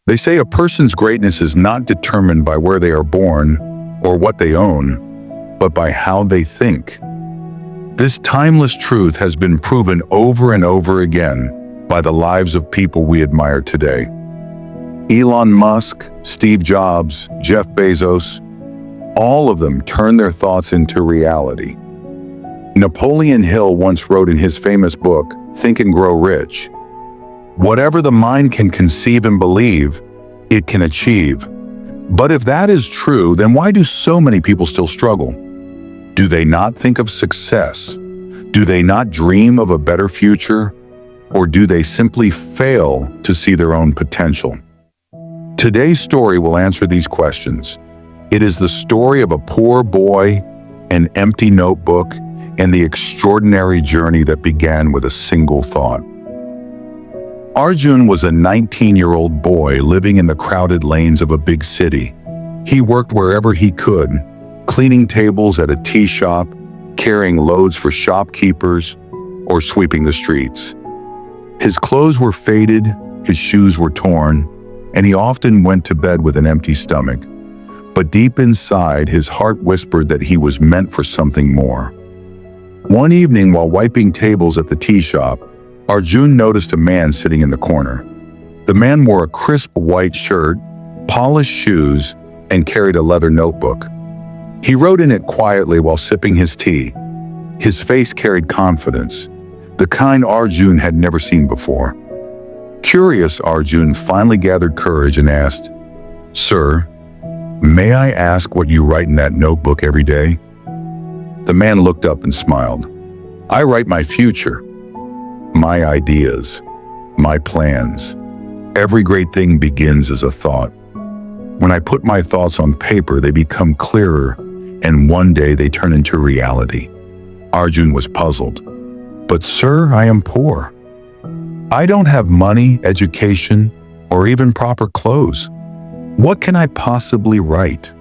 They say a person's greatness is not determined by where they are born or what they own, but by how they think. This timeless truth has been proven over and over again by the lives of people we admire today. Elon Musk, Steve Jobs, Jeff Bezos, all of them turned their thoughts into reality. Napoleon Hill once wrote in his famous book, Think and Grow Rich, "Whatever the mind can conceive and believe, it can achieve." But if that is true, then why do so many people still struggle? Do they not think of success? Do they not dream of a better future? Or do they simply fail to see their own potential? Today's story will answer these questions. It is the story of a poor boy, an empty notebook, and the extraordinary journey that began with a single thought. Arjun was a 19-year-old boy living in the crowded lanes of a big city. He worked wherever he could, cleaning tables at a tea shop, carrying loads for shopkeepers, or sweeping the streets. His clothes were faded, his shoes were torn, and he often went to bed with an empty stomach. But deep inside, his heart whispered that he was meant for something more. One evening, while wiping tables at the tea shop, Arjun noticed a man sitting in the corner. The man wore a crisp white shirt, polished shoes, and carried a leather notebook. He wrote in it quietly while sipping his tea. His face carried confidence, the kind Arjun had never seen before. Curious, Arjun finally gathered courage and asked, "Sir, may I ask what you write in that notebook every day?" The man looked up and smiled. "I write my future, my ideas, my plans. Every great thing begins as a thought. When I put my thoughts on paper, they become clearer, and one day they turn into reality." Arjun was puzzled. "But sir, I am poor. I don't have money, education, or even proper clothes. What can I possibly write?"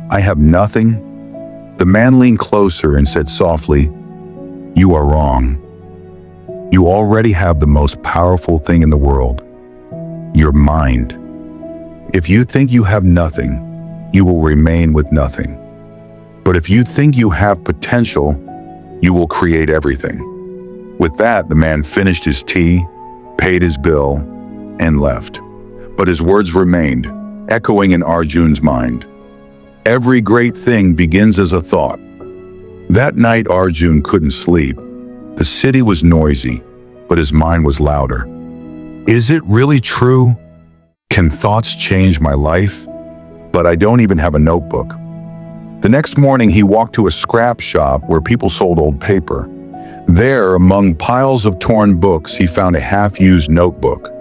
"I have nothing." The man leaned closer and said softly, "You are wrong. You already have the most powerful thing in the world, your mind. If you think you have nothing, you will remain with nothing. But if you think you have potential, you will create everything." With that, the man finished his tea, paid his bill, and left. But his words remained, echoing in Arjun's mind. Every great thing begins as a thought. That night, Arjun couldn't sleep. The city was noisy, but his mind was louder. Is it really true? Can thoughts change my life? But I don't even have a notebook. The next morning, he walked to a scrap shop where people sold old paper. There, among piles of torn books, he found a half-used notebook.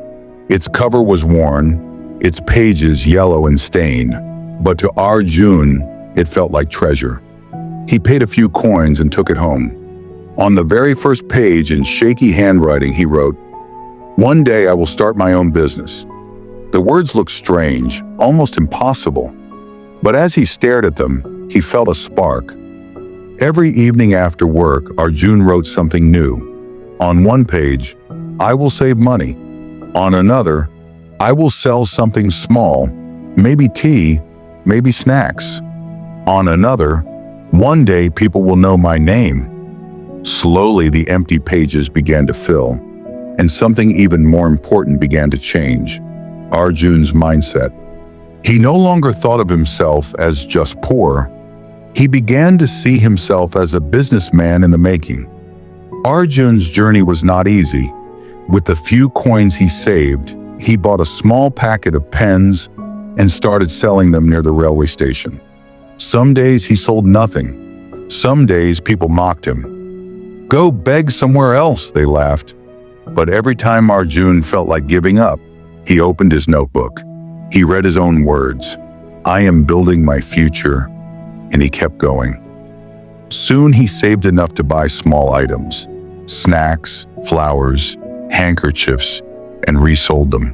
Its cover was worn, its pages yellow and stained, but to Arjun, it felt like treasure. He paid a few coins and took it home. On the very first page, in shaky handwriting, he wrote, "One day I will start my own business." The words looked strange, almost impossible. But as he stared at them, he felt a spark. Every evening after work, Arjun wrote something new. On one page, "I will save money." On another, "I will sell something small, maybe tea, maybe snacks." On another, "One day people will know my name." Slowly, the empty pages began to fill, and something even more important began to change: Arjun's mindset. He no longer thought of himself as just poor. He began to see himself as a businessman in the making. Arjun's journey was not easy. With the few coins he saved, he bought a small packet of pens and started selling them near the railway station. Some days he sold nothing. Some days people mocked him. "Go beg somewhere else," they laughed. But every time Arjun felt like giving up, he opened his notebook. He read his own words, "I am building my future," and he kept going. Soon he saved enough to buy small items, snacks, flowers, handkerchiefs, and resold them.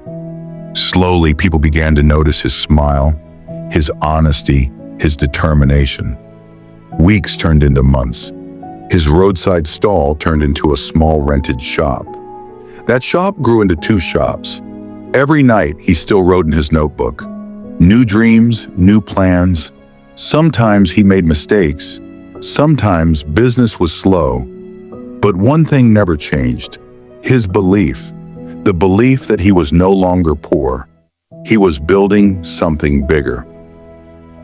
Slowly, people began to notice his smile, his honesty, his determination. Weeks turned into months. His roadside stall turned into a small rented shop. That shop grew into 2 shops. Every night, he still wrote in his notebook. New dreams, new plans. Sometimes he made mistakes. Sometimes business was slow. But one thing never changed. His belief. The belief that he was no longer poor. He was building something bigger.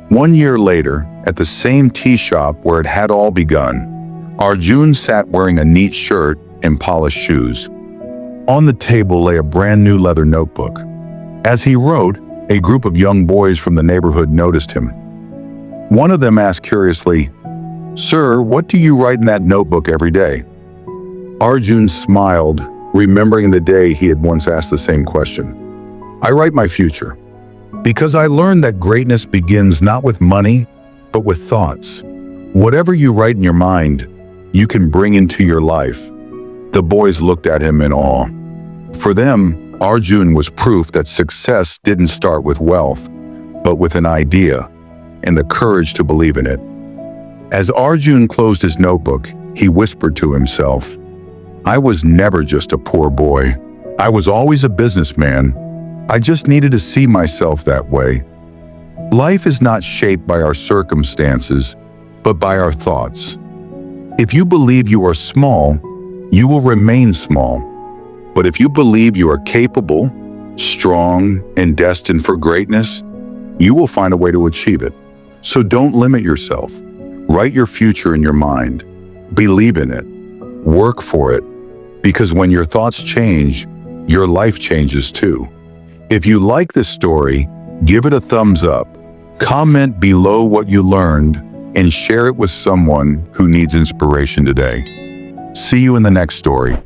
1 year later, at the same tea shop where it had all begun, Arjun sat wearing a neat shirt and polished shoes. On the table lay a brand new leather notebook. As he wrote, a group of young boys from the neighborhood noticed him. One of them asked curiously, "Sir, what do you write in that notebook every day?" Arjun smiled, remembering the day he had once asked the same question. "I write my future, because I learned that greatness begins not with money, but with thoughts. Whatever you write in your mind, you can bring into your life." The boys looked at him in awe. For them, Arjun was proof that success didn't start with wealth, but with an idea and the courage to believe in it. As Arjun closed his notebook, he whispered to himself, "I was never just a poor boy. I was always a businessman. I just needed to see myself that way." Life is not shaped by our circumstances, but by our thoughts. If you believe you are small, you will remain small. But if you believe you are capable, strong, and destined for greatness, you will find a way to achieve it. So don't limit yourself. Write your future in your mind. Believe in it. Work for it. Because when your thoughts change, your life changes too. If you like this story, give it a thumbs up. Comment below what you learned and share it with someone who needs inspiration today. See you in the next story.